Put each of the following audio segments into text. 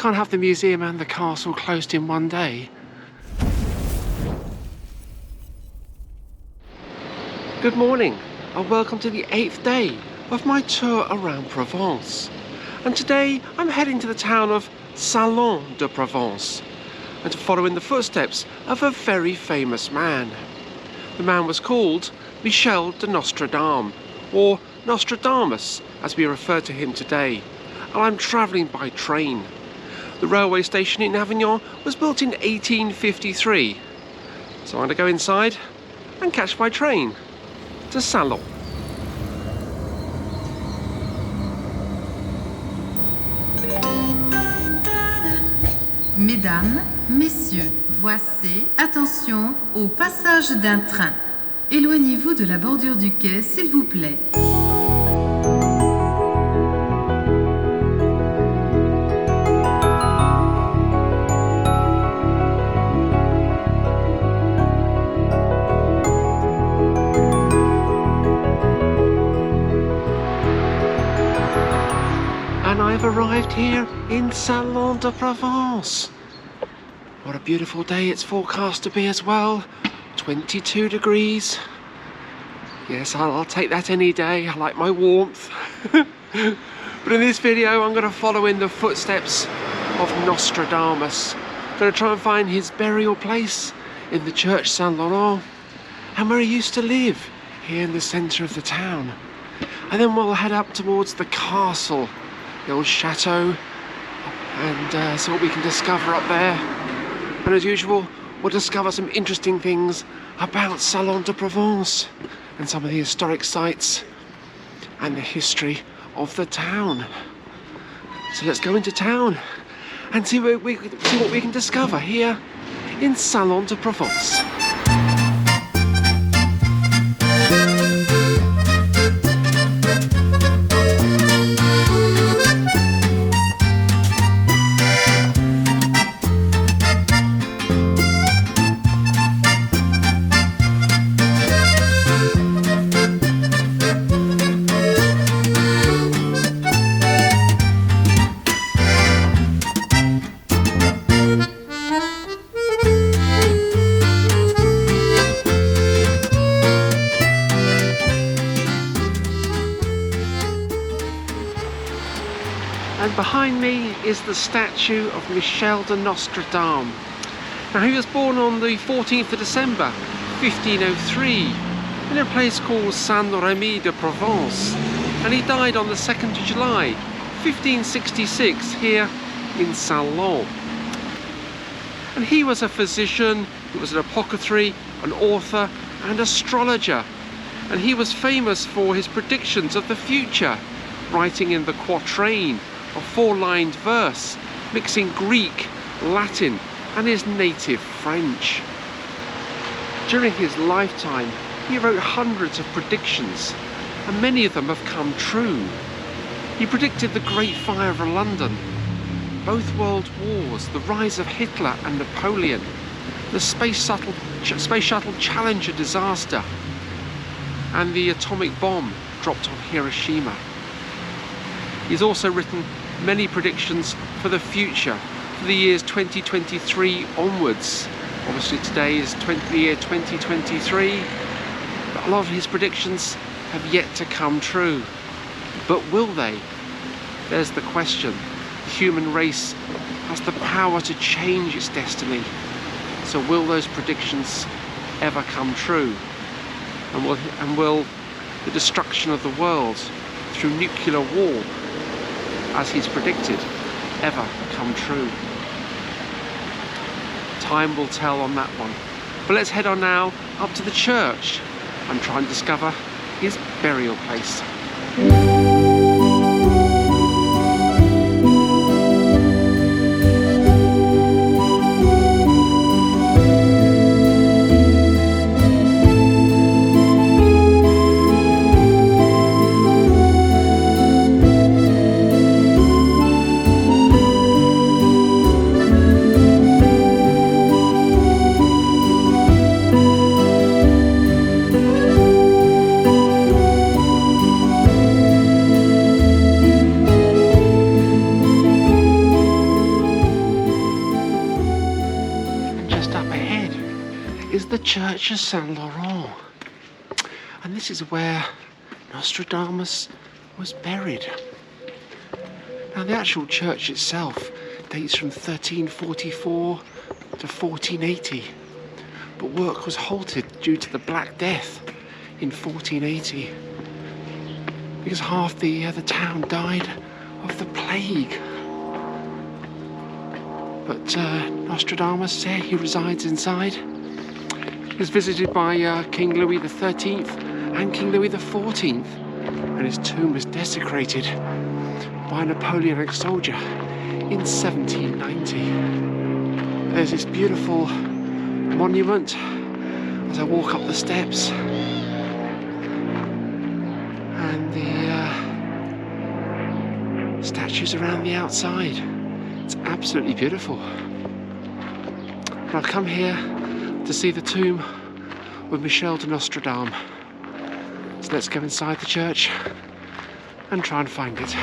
Can't have the museum and the castle closed in one day. Good morning and welcome to the 8th day of my tour around Provence. And today I'm heading to the town of Salon de Provence and to follow in the footsteps of a very famous man. The man was called Michel de Nostradame, or Nostradamus as we refer to him today, and I'm travelling by train. The railway station in Avignon was built in 1853, so I'm going to go inside and catch my train to Salon. Mesdames, Messieurs, voici, attention au passage d'un train. Éloignez-vous de la bordure du quai, s'il vous plaît. And I've arrived here in Salon de Provence. What a beautiful day it's forecast to be as well. 22 degrees. Yes, I'll take that any day. I like my warmth. But in this video I'm going to follow in the footsteps of Nostradamus. I'm going to try and find his burial place in the Church Saint Laurent and where he used to live here in the centre of the town. And then we'll head up towards the castle, the old chateau, and see what we can discover up there. And as usual, we'll discover some interesting things about Salon de Provence and some of the historic sites and the history of the town. So let's go into town and see what we can discover here in Salon de Provence. And behind me is the statue of Michel de Nostradame. Now he was born on the 14th of December 1503 in a place called Saint-Remy de Provence, and he died on the 2nd of July 1566 here in Salon. And he was a physician, he was an apothecary, an author and astrologer, and he was famous for his predictions of the future, writing in the quatrain, a four-lined verse, mixing Greek, Latin and his native French. During his lifetime, he wrote hundreds of predictions, and many of them have come true. He predicted the Great Fire of London, both world wars, the rise of Hitler and Napoleon, the space shuttle Challenger disaster, and the atomic bomb dropped on Hiroshima. He's also written many predictions for the future, for the years 2023 onwards. Obviously today is the year 2023, but a lot of his predictions have yet to come true. But will they? There's the question. The human race has the power to change its destiny. So will those predictions ever come true? And will the destruction of the world through nuclear war, as he's predicted, ever come true? Time will tell on that one. But let's head on now up to the church and try and discover his burial place. the Church of Saint Laurent. And this is where Nostradamus was buried. Now the actual church itself dates from 1344 to 1480, but work was halted due to the Black Death in 1480 because half the town died of the plague. But Nostradamus, he resides inside. He was visited by King Louis XIII and King Louis XIV, and his tomb was desecrated by a Napoleonic soldier in 1790. There's this beautiful monument as I walk up the steps, and the statues around the outside. It's absolutely beautiful. And I've come here to see the tomb of Michel de Nostradame. So let's go inside the church and try and find it.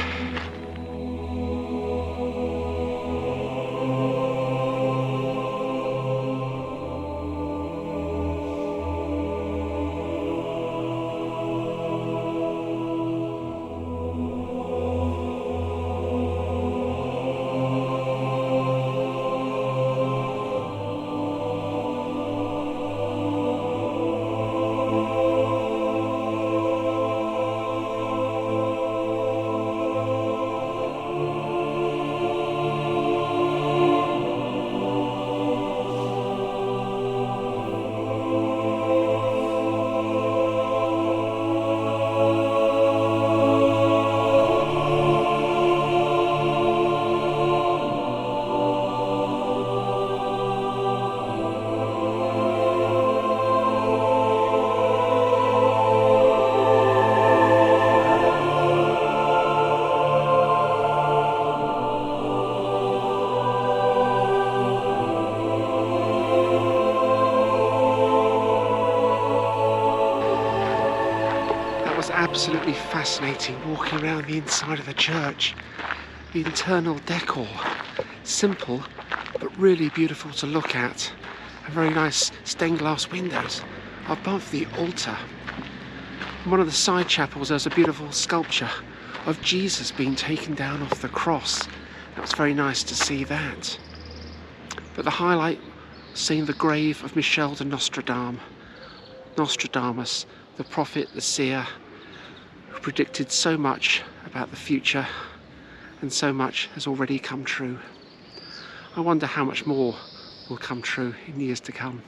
Absolutely fascinating walking around the inside of the church. The internal decor, simple but really beautiful to look at, and very nice stained glass windows above the altar. In one of the side chapels there's a beautiful sculpture of Jesus being taken down off the cross. That was very nice to see that. But the highlight, seeing the grave of Michel de Nostradame, Nostradamus, the prophet, the seer, who predicted so much about the future, and so much has already come true. I wonder how much more will come true in years to come.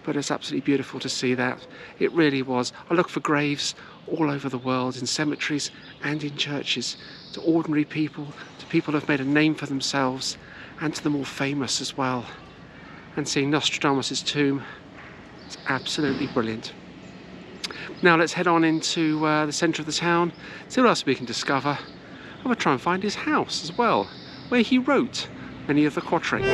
But it's absolutely beautiful to see that. It really was. I look for graves all over the world, in cemeteries and in churches, to ordinary people, to people who have made a name for themselves, and to the more famous as well. And seeing Nostradamus' tomb is absolutely brilliant. Now let's head on into the centre of the town, see what else we can discover. And we'll try and find his house as well, where he wrote many of the quatrains.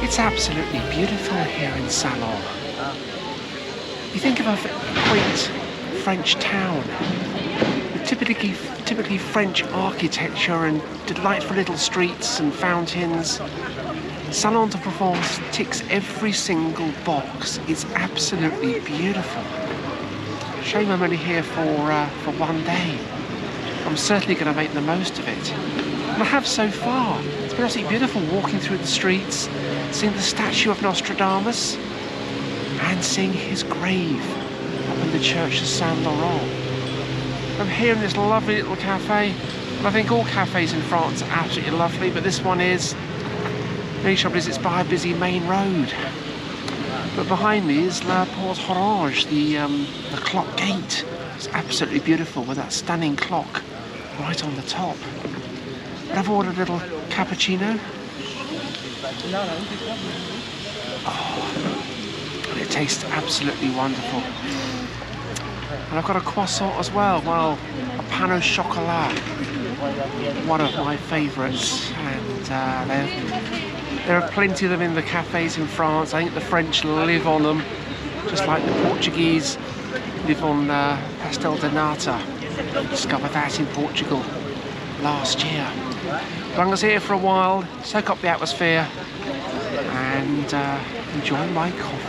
It's absolutely beautiful here in Salon. You think of a quaint French town with typically French architecture and delightful little streets and fountains. Salon de Provence ticks every single box. It's absolutely beautiful. Shame I'm only here for one day. I'm certainly going to make the most of it. And I have so far. It's been absolutely beautiful walking through the streets, seeing the statue of Nostradamus, and seeing his grave up in the Church of Saint Laurent. I'm here in this lovely little cafe, and I think all cafes in France are absolutely lovely, but this one is. The only trouble is it's by a busy main road. But behind me is La Porte Orange, the clock gate. It's absolutely beautiful with that stunning clock right on the top. And I've ordered a little cappuccino. Oh, and it tastes absolutely wonderful. And I've got a croissant as well. Well, a pain au chocolat, one of my favourites. And there are plenty of them in the cafes in France. I think the French live on them, just like the Portuguese live on pastel de nata. Discovered that in Portugal last year. But I'm going to sit here for a while, soak up the atmosphere, and enjoy my coffee.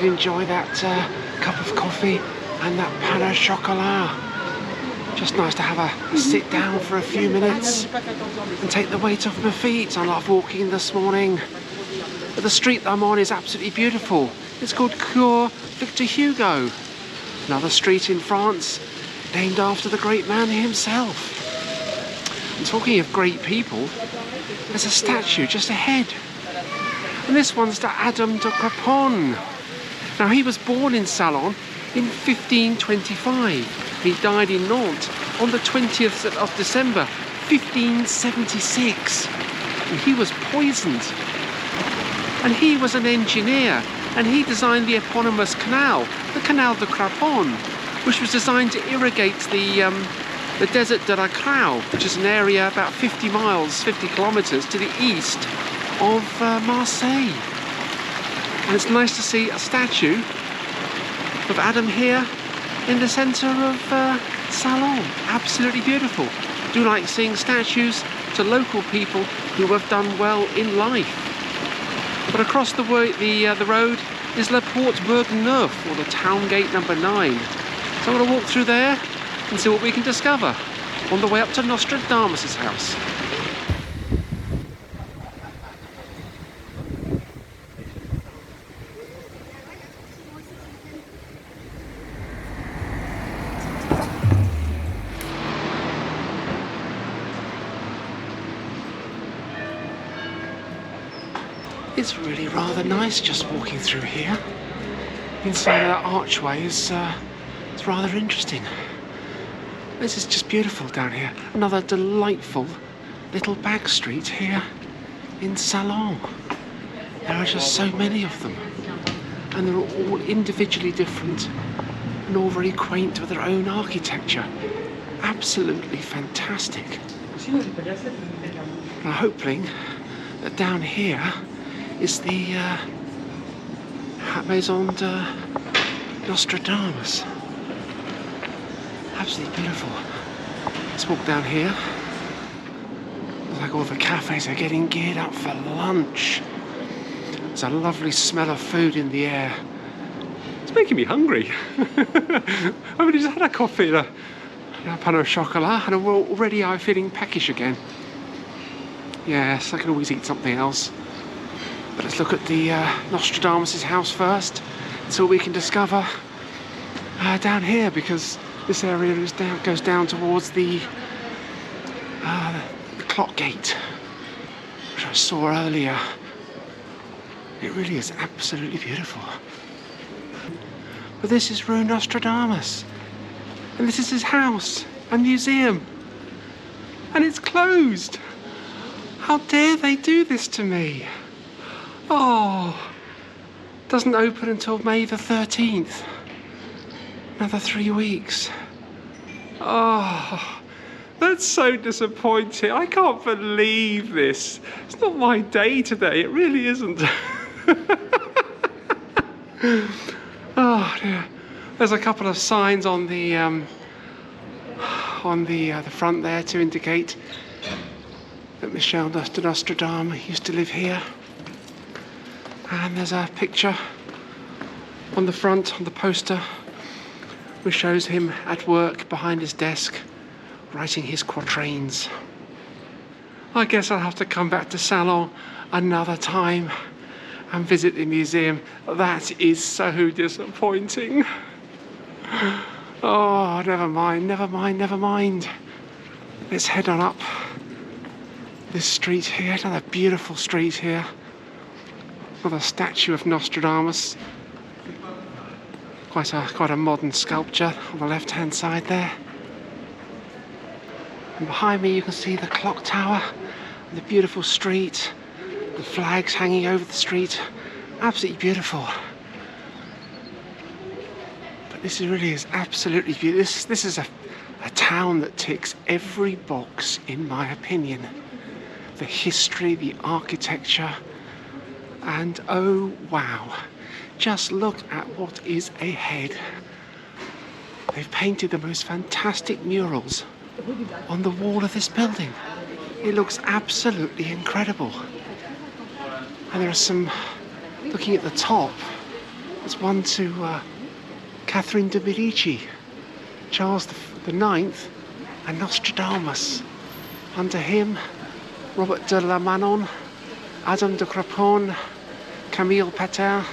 Enjoy that cup of coffee and that pain au chocolat. Just nice to have a sit down for a few minutes and take the weight off my feet. I love walking this morning. But the street that I'm on is absolutely beautiful. It's called Cours Victor Hugo, another street in France named after the great man himself. And talking of great people, there's a statue just ahead. And this one's to Adam de Craponne. Now, he was born in Salon in 1525. He died in Nantes on the 20th of December 1576. And he was poisoned. And he was an engineer, and he designed the eponymous canal, the Canal de Craponne, which was designed to irrigate the desert de la Crau, which is an area about 50 kilometers to the east of Marseille. And it's nice to see a statue of Adam here in the centre of Salon. Absolutely beautiful. Do like seeing statues to local people who have done well in life. But across the road is the Porte Bourg Neuf, or the town gate number 9. So I'm going to walk through there and see what we can discover on the way up to Nostradamus' house. It's really rather nice just walking through here. Inside of that archway is it's rather interesting. This is just beautiful down here. Another delightful little back street here in Salon. There are just so many of them, and they're all individually different and all very quaint with their own architecture. Absolutely fantastic. I'm hoping that down here is the Maison de Nostradamus. Absolutely beautiful. Let's walk down here. Looks like all the cafes are getting geared up for lunch. There's a lovely smell of food in the air. It's making me hungry. I've only just had a coffee and a pain au chocolat, and already I'm feeling peckish again. Yes, I can always eat something else. But let's look at the Nostradamus' house first, so we can discover down here, because this area goes down towards the clock gate, which I saw earlier. It really is absolutely beautiful. But this is Rue Nostradamus, and this is his house and museum, and it's closed. How dare they do this to me? Oh, doesn't open until May the 13th. Another 3 weeks. Oh, that's so disappointing. I can't believe this. It's not my day today. It really isn't. Oh dear. There's a couple of signs on the front there to indicate that Michel de Nostradame used to live here. And there's a picture on the front, on the poster, which shows him at work behind his desk, writing his quatrains. I guess I'll have to come back to Salon another time and visit the museum. That is so disappointing. Oh, never mind, never mind, never mind. Let's head on up this street here, another beautiful street here. Another statue of Nostradamus. Quite a modern sculpture on the left-hand side there. And behind me you can see the clock tower, and the beautiful street, the flags hanging over the street. Absolutely beautiful. But this really is absolutely beautiful. This is a town that ticks every box, in my opinion. The history, the architecture, and oh wow, just look at what is ahead. They've painted the most fantastic murals on the wall of this building. It looks absolutely incredible. And there are some, looking at the top, there's one to Catherine de Medici, Charles the Ninth, and Nostradamus. Under him, Robert de la Manon, Adam de Craponne, Camille Patin,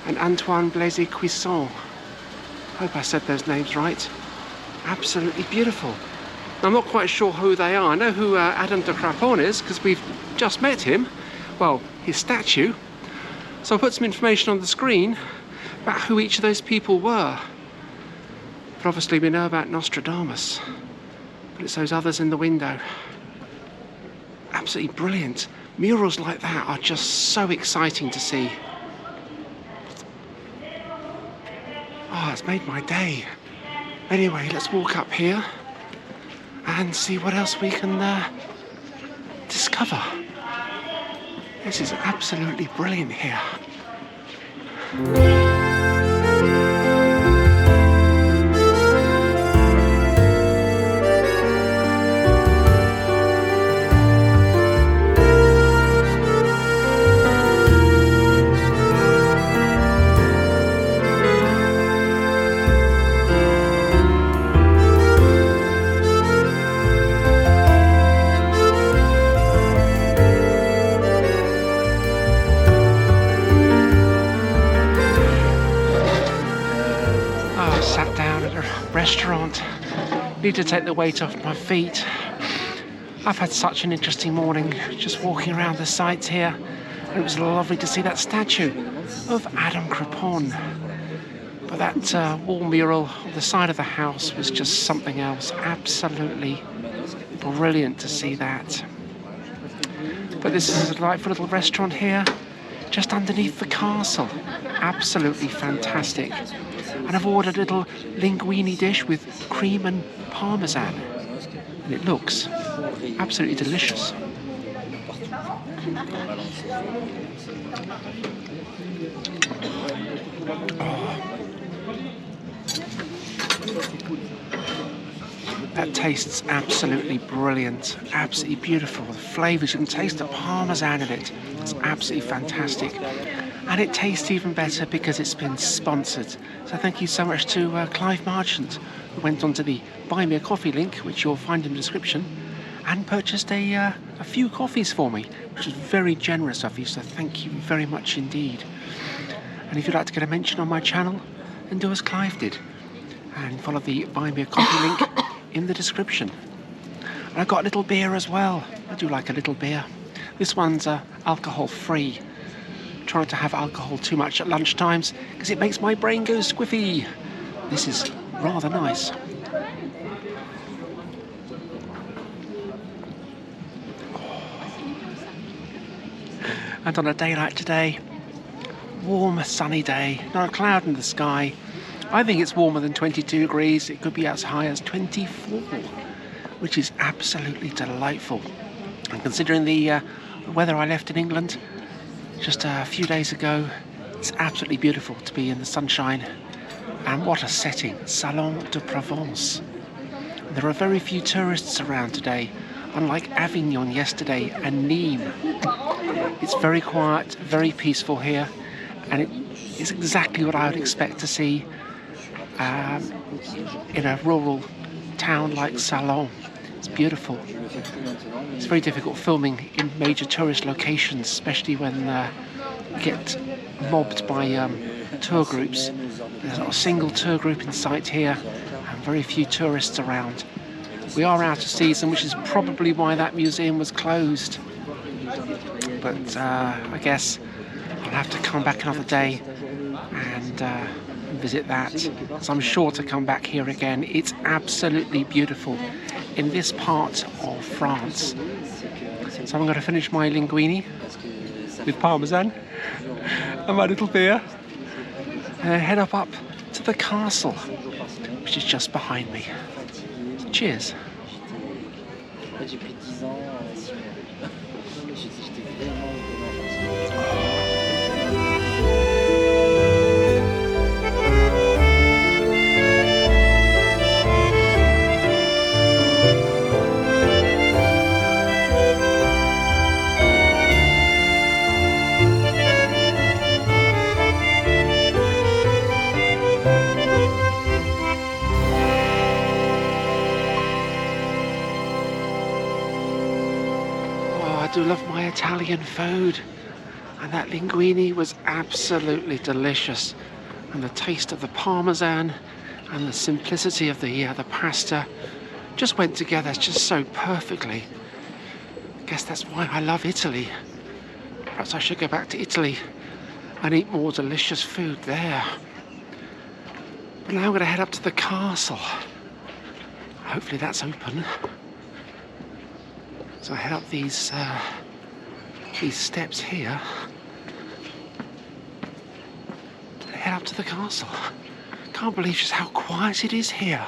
and Antoine Blaise-Cuisson. I hope I said those names right. Absolutely beautiful. I'm not quite sure who they are. I know who Adam de Craponne is because we've just met him. Well, his statue. So I'll put some information on the screen about who each of those people were. But obviously we know about Nostradamus. But it's those others in the window. Absolutely brilliant. Murals like that are just so exciting to see. Oh, it's made my day. Anyway, let's walk up here and see what else we can discover. This is absolutely brilliant here. Restaurant. Need to take the weight off my feet. I've had such an interesting morning just walking around the sites here, and it was lovely to see that statue of Adam Craponne. But that wall mural on the side of the house was just something else. Absolutely brilliant to see that. But this is a delightful little restaurant here just underneath the castle. Absolutely fantastic. And I've ordered a little linguine dish with cream and parmesan. And it looks absolutely delicious. Oh. That tastes absolutely brilliant. Absolutely beautiful. The flavours, you can taste the parmesan in it. It's absolutely fantastic. And it tastes even better because it's been sponsored. So thank you so much to Clive Marchant, who went onto the Buy Me a Coffee link, which you'll find in the description, and purchased a few coffees for me, which was very generous of you, so thank you very much indeed. And if you'd like to get a mention on my channel, then do as Clive did, and follow the Buy Me a Coffee link in the description. And I got a little beer as well. I do like a little beer. This one's alcohol free. Try not to have alcohol too much at lunch times because it makes my brain go squiffy. This is rather nice. And on a day like today, warm sunny day, not a cloud in the sky. I think it's warmer than 22 degrees. It could be as high as 24, which is absolutely delightful. And considering the weather I left in England just a few days ago, it's absolutely beautiful to be in the sunshine. And what a setting, Salon de Provence. There are very few tourists around today. unlike Avignon yesterday and Nîmes. It's very quiet, very peaceful here, and it is exactly what I would expect to see in a rural town like Salon. It's beautiful. It's very difficult filming in major tourist locations, especially when you get mobbed by tour groups. There's not a single tour group in sight here, and very few tourists around. We are out of season, which is probably why that museum was closed. But I guess I'll have to come back another day and visit that. So I'm sure to come back here again. It's absolutely beautiful in this part of France. So I'm going to finish my linguine with parmesan and my little beer, and then head up to the castle, which is just behind me. Cheers. I do love my Italian food, and that linguine was absolutely delicious, and the taste of the parmesan and the simplicity of the pasta just went together just so perfectly. I guess that's why I love Italy. Perhaps I should go back to Italy and eat more delicious food there. But now I'm going to head up to the castle. Hopefully that's open. So I head up these steps here, and head up to the castle. Can't believe just how quiet it is here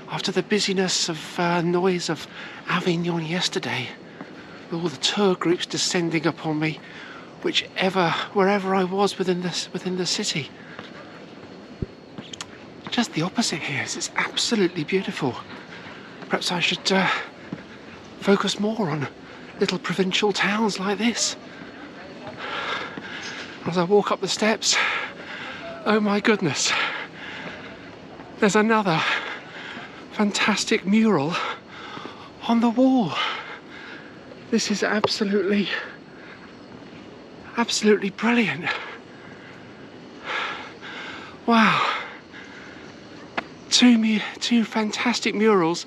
after the busyness of noise of Avignon yesterday, with all the tour groups descending upon me, wherever I was within the city. Just the opposite here. It's absolutely beautiful. Perhaps I should focus more on little provincial towns like this. As I walk up the steps, oh my goodness, there's another fantastic mural on the wall. This is absolutely brilliant. Wow. Two fantastic murals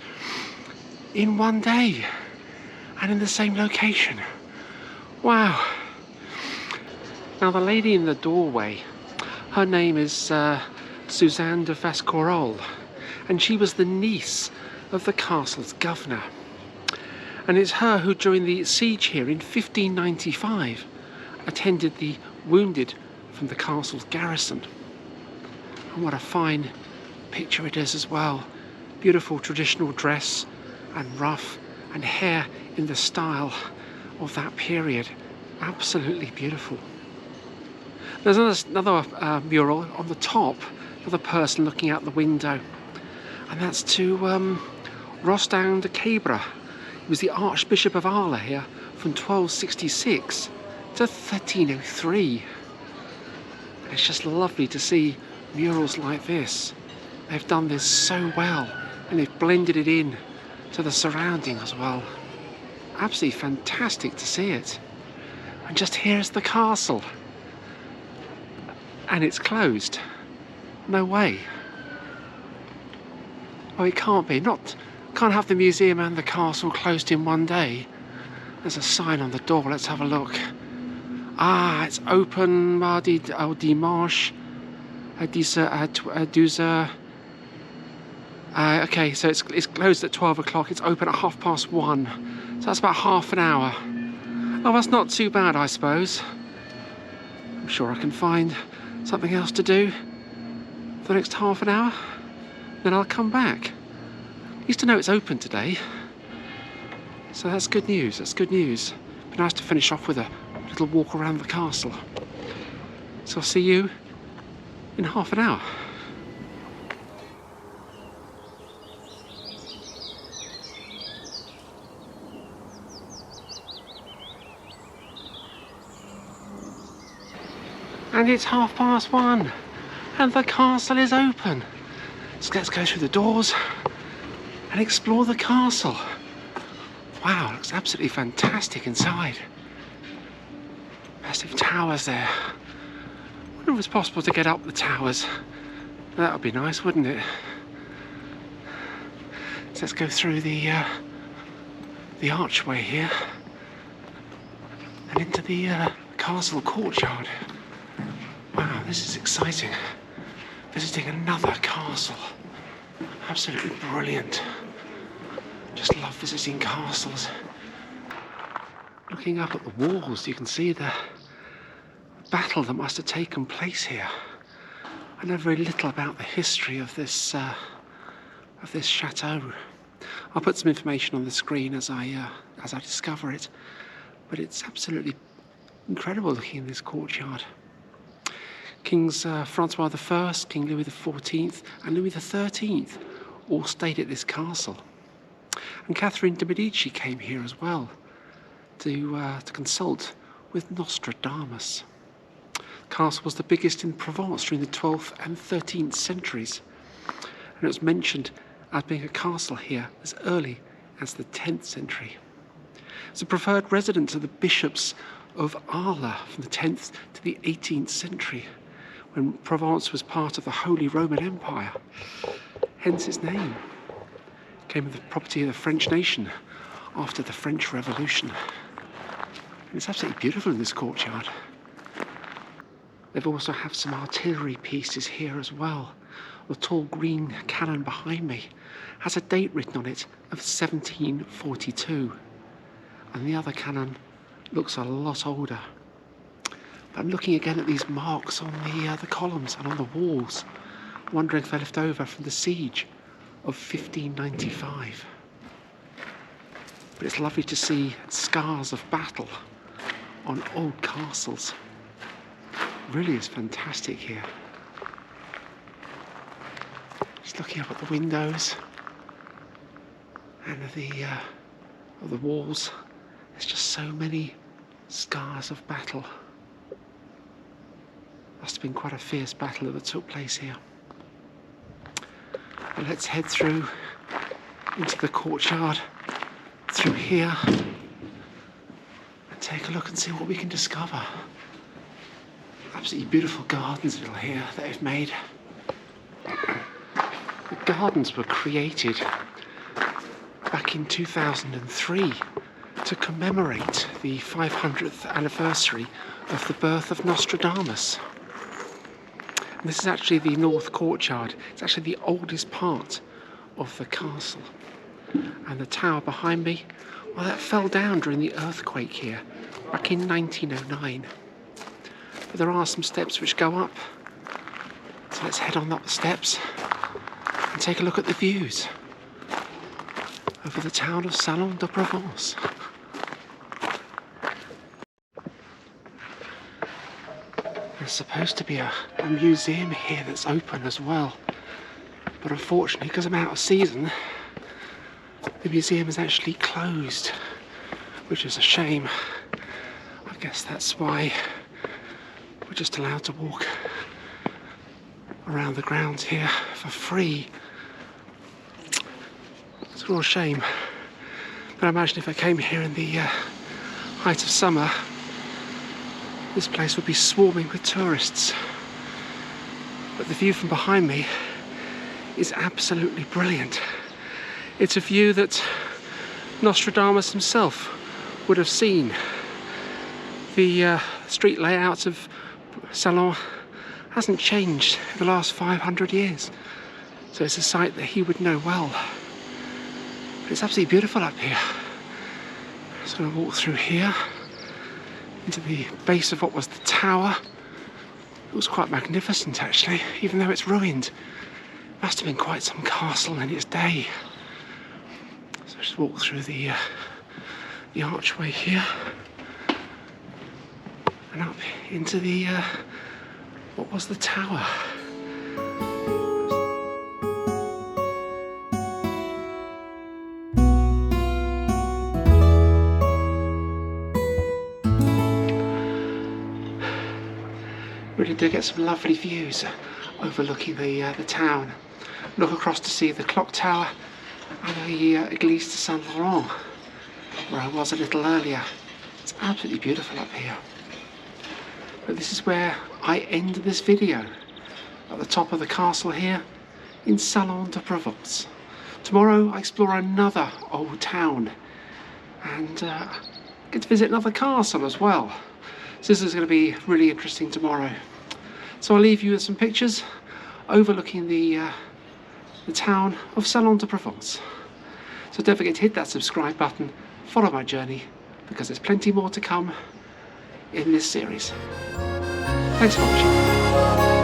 in one day and in the same location. Wow. Now the lady in the doorway, her name is Suzanne de Vacquerolles, and she was the niece of the castle's governor. And it's her who, during the siege here in 1595, attended the wounded from the castle's garrison. And what a fine picture it is as well. Beautiful traditional dress and ruff and hair in the style of that period. Absolutely beautiful. There's another mural on the top, another person looking out the window, and that's to Adam de Craponne. He was the Archbishop of Arles here from 1266 to 1303. And it's just lovely to see murals like this. They've done this so well, and they've blended it in to the surrounding as well. Absolutely fantastic to see it. And just here's the castle. And it's closed. No way. Oh, it can't be. Can't have the museum and the castle closed in one day. There's a sign on the door. Let's have a look. Ah, it's open mardi dimanche à 12h. Okay, so it's closed at 12 o'clock. It's open at 1:30. So that's about half an hour. Oh, that's not too bad, I suppose. I'm sure I can find something else to do for the next half an hour. Then I'll come back. I used to know it's open today. So that's good news. That's good news. Be nice to finish off with a little walk around the castle. So I'll see you in half an hour. And it's 1:30 and the castle is open. So let's go through the doors and explore the castle. Wow, it looks absolutely fantastic inside. Massive towers there. I wonder if it's possible to get up the towers. That would be nice, wouldn't it? So let's go through the archway here and into the castle courtyard. Wow, this is exciting. Visiting another castle. Absolutely brilliant. Just love visiting castles. Looking up at the walls, you can see the battle that must have taken place here. I know very little about the history of this chateau. I'll put some information on the screen as I discover it, but it's absolutely incredible looking in this courtyard. Kings Francois I, King Louis XIV and Louis XIII all stayed at this castle. And Catherine de Medici came here as well to consult with Nostradamus. The castle was the biggest in Provence during the 12th and 13th centuries, and it was mentioned as being a castle here as early as the 10th century. It was a preferred residence of the bishops of Arles from the 10th to the 18th century, when Provence was part of the Holy Roman Empire. Hence its name. It came with the property of the French nation after the French Revolution. And it's absolutely beautiful in this courtyard. They've also have some artillery pieces here as well. The tall green cannon behind me has a date written on it of 1742. And the other cannon looks a lot older. But I'm looking again at these marks on the columns and on the walls, wondering if they're left over from the siege of 1595. But it's lovely to see scars of battle on old castles. It really is fantastic here. Just looking up at the windows and the walls, there's just so many scars of battle. Must have been quite a fierce battle that took place here. But let's head through into the courtyard, through here, and take a look and see what we can discover. Absolutely beautiful gardens here that they've made. The gardens were created back in 2003 to commemorate the 500th anniversary of the birth of Nostradamus. And this is actually the North Courtyard. It's actually the oldest part of the castle. And the tower behind me, well, that fell down during the earthquake here back in 1909. But there are some steps which go up. So let's head on up the steps and take a look at the views over the town of Salon de Provence. There's supposed to be a museum here that's open as well, but unfortunately, because I'm out of season, the museum is actually closed, which is a shame. I guess that's why we're just allowed to walk around the grounds here for free. It's a real shame, but I imagine if I came here in the height of summer, this place would be swarming with tourists. But the view from behind me is absolutely brilliant. It's a view that Nostradamus himself would have seen. The street layout of Salon hasn't changed in the last 500 years. So it's a site that he would know well. But it's absolutely beautiful up here. So I'm going to walk through here into the base of what was the tower. It was quite magnificent actually, even though it's ruined. It must have been quite some castle in its day. So just walk through the archway here and up into the what was the tower. Really do get some lovely views overlooking the town. Look across to see the clock tower and the Église de Saint Laurent, where I was a little earlier. It's absolutely beautiful up here. But this is where I end this video, at the top of the castle here in Salon de Provence. Tomorrow I explore another old town and get to visit another castle as well. So this is going to be really interesting tomorrow. So I'll leave you with some pictures overlooking the town of Salon de Provence. So don't forget to hit that subscribe button, follow my journey, because there's plenty more to come in this series. Thanks for watching.